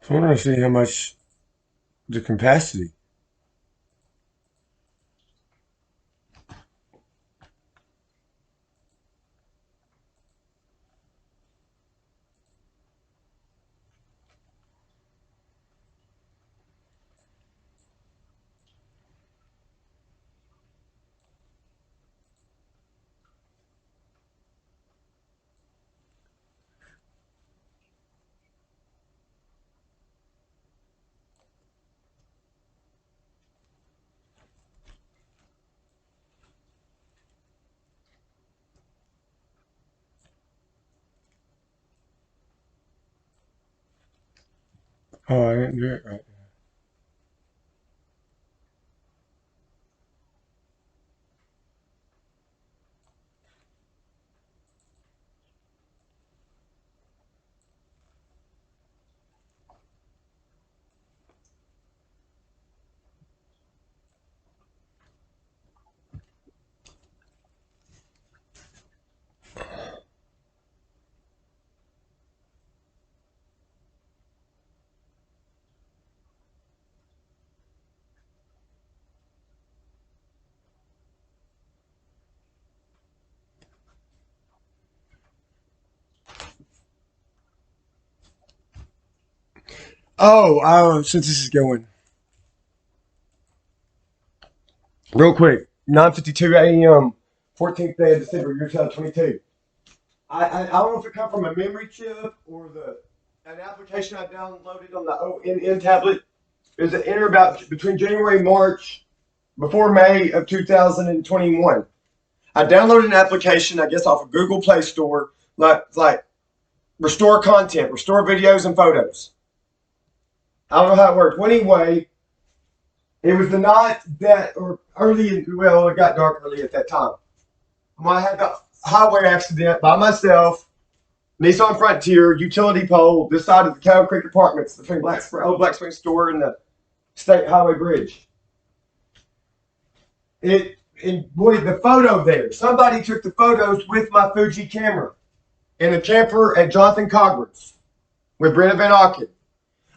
So I want to see how much the capacity. Oh, I didn't do it right. Since this is going real quick, 9:52 a.m., 14th day of December, year 2022. I don't know if it come from a memory chip or an application I downloaded on the ONN tablet. Is it enter about between January and March, before May of 2021? I downloaded an application, I guess, off of Google Play Store, like restore content, restore videos and photos. I don't know how it worked. Well, anyway, it was the night that, or early, well, it got dark early at that time. When I had the highway accident by myself, Nissan Frontier, utility pole, this side of the Cattle Creek Apartments between Old Black Spring Store and the State Highway Bridge. And boy, the photo there, somebody took the photos with my Fuji camera in a camper at Jonathan Cogburn's with Brianna VanAuken.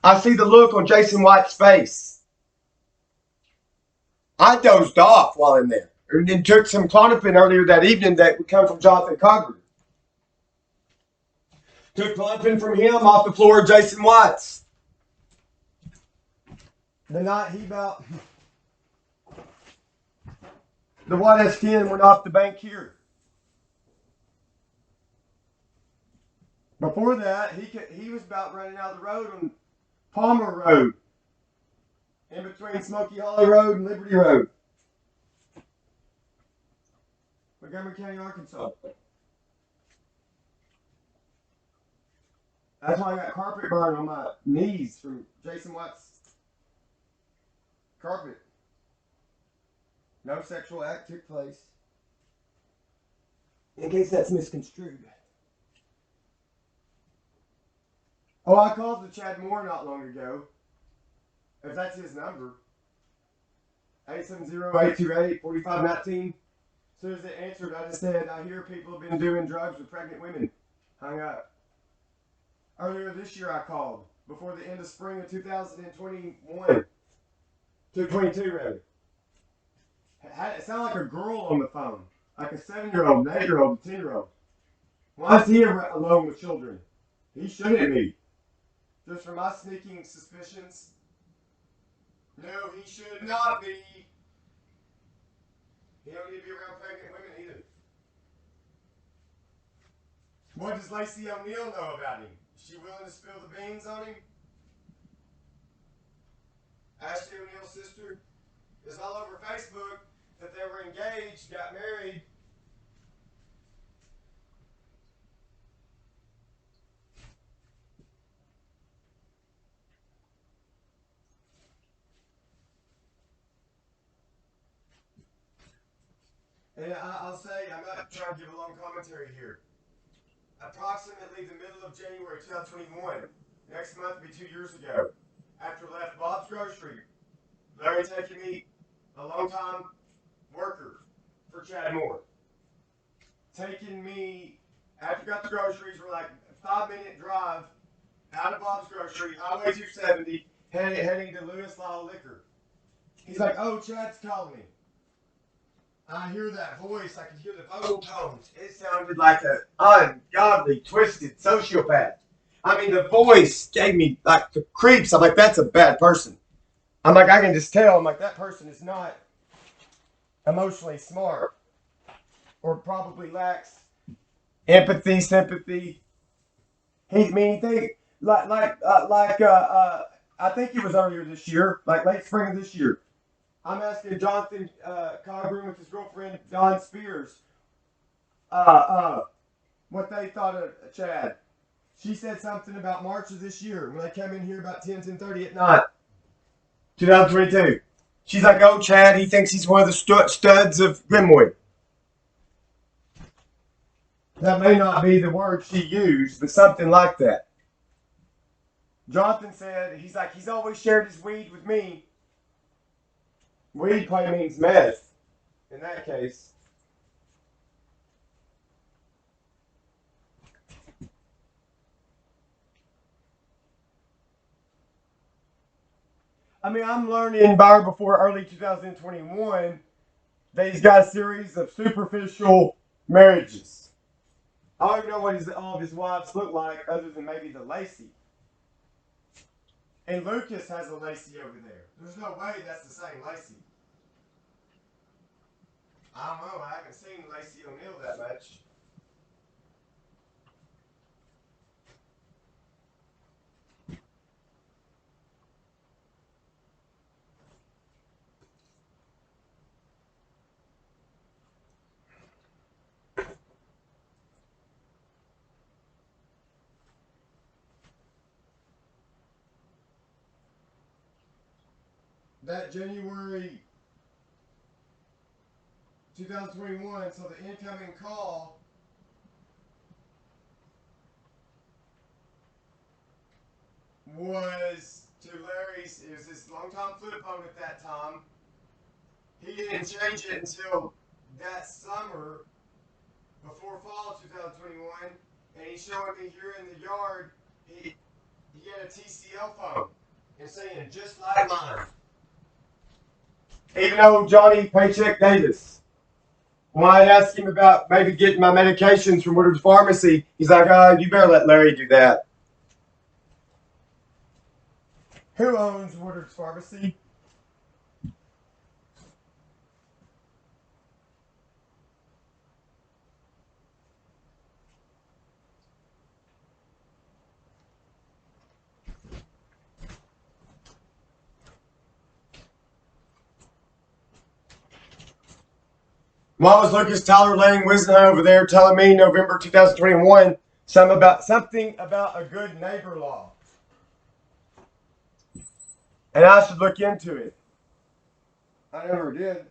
I see the look on Jason White's face. I dozed off while in there and then took some Clonopin earlier that evening that would come from Jonathan Cogburn. Took Clonopin from him off the floor of Jason White's. The night he about the white S10 went off the bank here. Before that, he was about running out of the road on Palmer Road, in between Smoky Hollow Road and Liberty Road, Montgomery County, Arkansas. That's why I got carpet burn on my knees from Jason White's carpet. No sexual act took place. In case that's misconstrued. Oh, I called the Chad Moore not long ago. If that's his number. 870-828-4519. As soon as it answered, I just said, I hear people have been doing drugs with pregnant women. Hung up. Earlier this year I called. Before the end of spring of 2021. 222 rather. It sounded like a girl on the phone. Like a 7-year-old, an 8-year-old, a 10-year-old. Why is he alone with children? He shouldn't be. Just for my sneaking suspicions. No, he should not be. He don't need to be around pregnant women either. What does Lacey O'Neill know about him? Is she willing to spill the beans on him? Ashley O'Neill's sister is all over Facebook that they were engaged, got married. And I'll say, I'm not trying to give a long commentary here. Approximately the middle of January 2021, next month will be 2 years ago, after I left Bob's Grocery, Larry taking me, a long-time worker for Chad Moore, taking me, after I got the groceries, we're like a 5-minute drive out of Bob's Grocery, Highway 270, heading to Lewis Law Liquor. He's like, oh, Chad's calling me. I hear that voice. I can hear the vocal tones. It sounded like an ungodly, twisted sociopath. I mean, the voice gave me like the creeps. I'm like, that's a bad person. I'm like, I can just tell. I'm like, that person is not emotionally smart or probably lacks empathy, sympathy. He I think it was earlier this year, like late spring of this year. I'm asking Jonathan Cogburn with his girlfriend Dawn Spears uh, uh, what they thought of Chad. She said something about March of this year when they came in here about 10:30 at night, 2022. She's like, oh, Chad, he thinks he's one of the studs of Grimwood. That may not be the word she used, but something like that. Jonathan said, he's like, he's always shared his weed with me. Weed probably means meth in that case. I mean, I'm learning by before early 2021 that he's got a series of superficial marriages. I don't even know what all of his wives look like other than maybe the Lacey. And Lucas has a Lacey over there. There's no way that's the same Lacey. I don't know. I haven't seen Lacey O'Neal that much. That January 2021, so the incoming call was to Larry's. It was his longtime flip phone at that time. He didn't change it until that summer, before fall 2021, and he's showing me here in the yard. He had a TCL phone and saying just like mine. Even though Jonny Paycheck Davis, when I asked him about maybe getting my medications from Woodard's Pharmacy, he's like, you better let Larry do that. Who owns Woodard's Pharmacy? Why was Lucas Tyler Lane Wisna over there telling me November 2021 something about a good neighbor law? And I should look into it. I never did.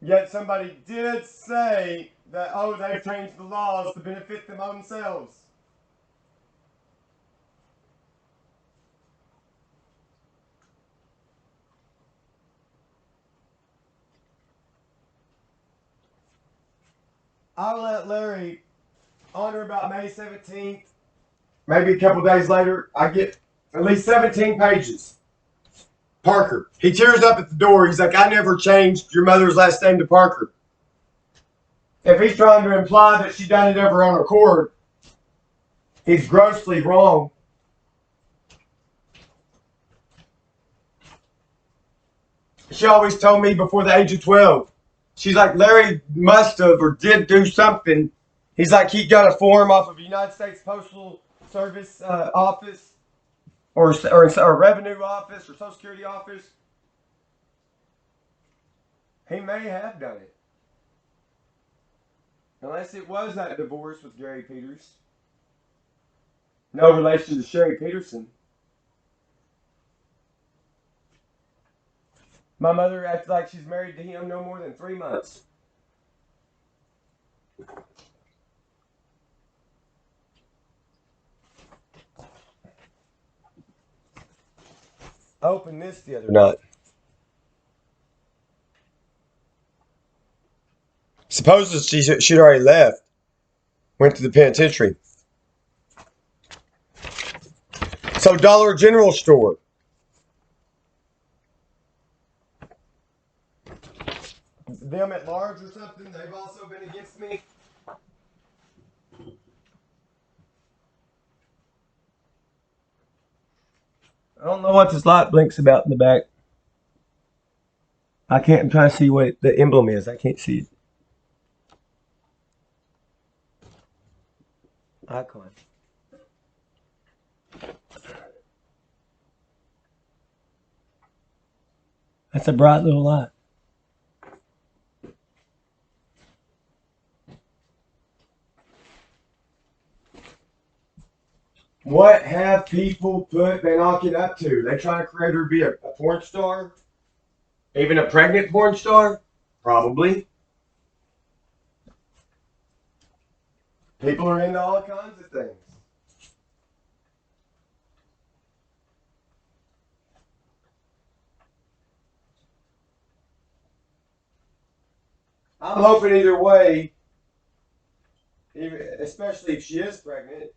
Yet somebody did say that, oh, they've changed the laws to benefit them themselves. I'll let Larry, on or about May 17th, maybe a couple days later, I get at least 17 pages. Parker. He tears up at the door. He's like, I never changed your mother's last name to Parker. If he's trying to imply that she done it of her own accord, he's grossly wrong. She always told me before the age of 12. She's like, Larry must have or did do something. He's like, he got a form off of the United States Postal Service office or revenue office or Social Security office. He may have done it. Unless it was that divorce with Gary Peters. No relation to Sherry Peterson. My mother acts like she's married to him no more than 3 months. I opened this the other night. Supposedly she'd already left. Went to the penitentiary. So Dollar General store. Them at large or something, they've also been against me. I don't know what this light blinks about in the back. I can't, I'm trying to see what the emblem is. I can't see it. Icon. That's a bright little light. What have people put VanAuken up to? They trying to create her to be a porn star? Even a pregnant porn star? Probably. People are into all kinds of things. I'm hoping either way, especially if she is pregnant,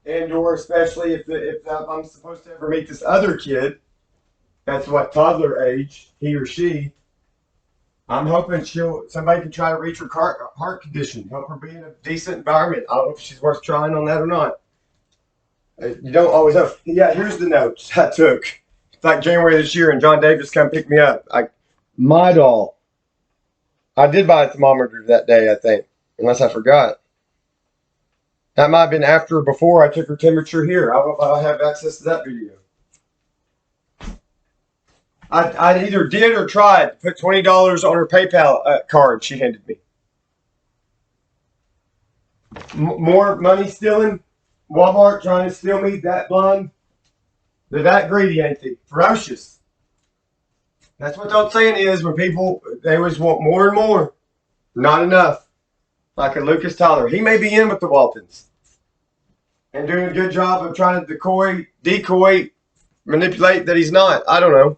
and or especially if I'm supposed to ever meet this other kid, that's what, toddler age, he or she, I'm hoping somebody can try to reach her heart condition, help her be in a decent environment. I don't know if she's worth trying on that or not. You don't always know. Yeah, here's the notes I took. It's like January this year, and Jonny Davis come pick me up. My doll. I did buy a thermometer that day, I think, unless I forgot. That might have been after or before I took her temperature here. I don't know if I'll have access to that video. I either did or tried to put $20 on her PayPal card she handed me. More money stealing. Walmart trying to steal me that blind. They're that greedy, ain't they? Ferocious. That's what they're saying is when people, they always want more and more. Not enough. Like a Lucas Tyler. He may be in with the Waltons. And doing a good job of trying to decoy, manipulate that he's not. I don't know.